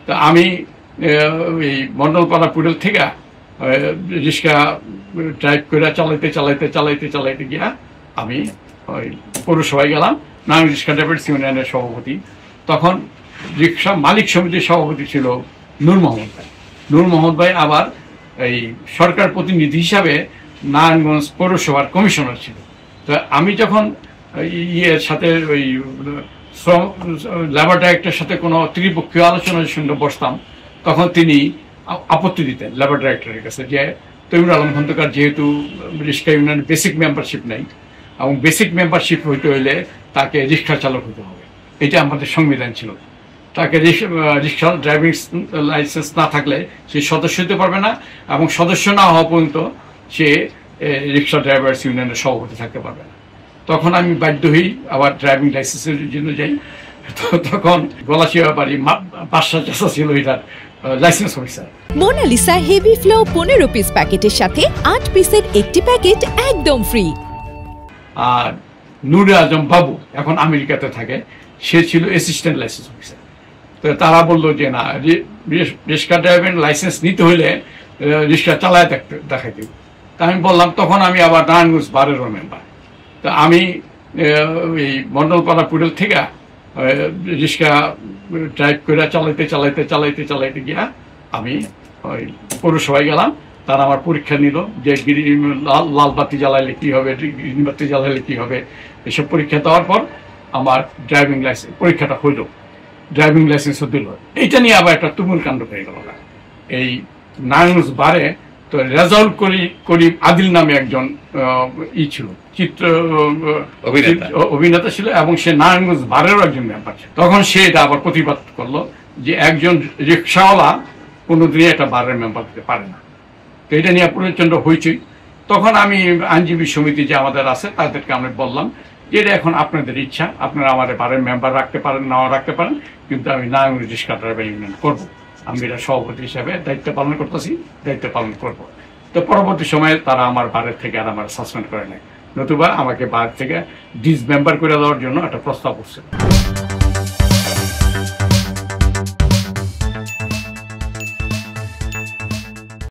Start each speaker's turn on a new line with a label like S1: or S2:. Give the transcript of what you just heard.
S1: তা আমি এই মন্ডলপাড়া পুডেল থেকে রিক্সা ড্রাইভ করে চালাইতে গিয়া আমি ওই পৌরসভায় গেলাম। নারায়ণ রিক্সা ড্রাইভার্স ইউনিয়নের সভাপতি, তখন রিক্সা মালিক সমিতির সভাপতি ছিল নূর মোহাম্মদ ভাই। নূর মোহাম্মদ ভাই আবার এই সরকার প্রতিনিধি হিসাবে নারায়ণগঞ্জ পৌরসভার কমিশনার ছিল। তো আমি যখন ইয়ের সাথে ওই লেবার ডাইরেক্টরের সাথে কোনো ত্রিপক্ষীয় আলোচনার সঙ্গে বসতাম, তখন তিনি আপত্তি দিতেন লেবার ডাইরেক্টরের কাছে যে তৈমুর আলম খন্দকার যেহেতু রিক্সা ইউনিয়নের বেসিক মেম্বারশিপ নেই, এবং বেসিক মেম্বারশিপ হইতে হইলে তাকে রিক্সা চালক হতে হবে, এটা আমাদের সংবিধান ছিল। তাকে রিক্সা ড্রাইভিং লাইসেন্স না থাকলে সে সদস্য হতে পারবে না, এবং সদস্য না হওয়া পর্যন্ত সে রিক্সা ড্রাইভার্স ইউনিয়নের সভাপতি থাকতে পারবে না। তখন আমি বাধ্য হই আবার ড্রাইভিং লাইসেন্সের জন্য যাই। তখন গলাচিয়া বাড়ি বাদশা চাষা ছিল এটার license officer.
S2: Monalisa heavy flow 15 piece প্যাকেটের সাথে 8 পিসের একটি প্যাকেট একদম ফ্রি।
S1: আর নূরে আজম বাবু এখন আমেরিকাতে থাকে, সে ছিল অ্যাসিস্ট্যান্ট লাইসেন্স অফিসার। তো তারা বললো যে না, রিক্সা ড্রাইভিং লাইসেন্স নিতে হইলে রিক্সা চালায় দেখাই দিব। তা আমি বললাম, তখন আমি আবার নারায়ণগঞ্জ বারেরও মেম্বার। তা আমি এই মন্ডলপাড়া পুডেল থেকে রিক্সা ড্রাইভ করে চালাইতে গিয়া আমি ওই পৌরসভায় গেলাম। তারা আমার পরীক্ষা নিল যে লাল বাতি জ্বালাইলে কি হবে, গ্রিন বাতি জ্বালাইলে কি হবে, এসব পরীক্ষা দেওয়ার পর আমার ড্রাইভিং লাইসেন্স পরীক্ষাটা হইল, ড্রাইভিং লাইসেন্সও দিল। এইটা নিয়ে আবার একটা তুমুল কাণ্ড হয়ে গেল। এই নারায়ণগঞ্জ বারে তো রেজাউল করিম আদিল নামে একজন ছিল, চিত্র অভিনেতা ছিল, এবং সে নারায়ণগঞ্জ বারেরও একজন মেম্বার ছিল। তখন সে এটা আবার প্রতিবাদ করলো যে একজন রিক্সাওয়ালা কোনোদিনই একটা বারের মেম্বার দিতে পারে না। তো এটা নিয়ে প্রচন্ড হইচই। তখন আমি আইনজীবী সমিতি যে আমাদের আছে তাদেরকে আমরা বললাম যে এটা এখন আপনাদের ইচ্ছা, আপনারা আমাদের বারের মেম্বার রাখতে পারেন, নাও রাখতে পারেন, কিন্তু আমি নারায়ণগঞ্জ রিক্সা ড্রাইভার ইউনিয়ন করবো। আমি এটা সভাপতি হিসাবে দায়িত্ব পালন করতেছি, দায়িত্ব পালন করবো। তো পরবর্তী সময়ে তারা আমার বারের থেকে আর আমার সাসপেন্ড করে নেয়, নতুবা আমাকে বার থেকে ডিসমেম্বার করে দেওয়ার জন্য একটা প্রস্তাব উঠছে।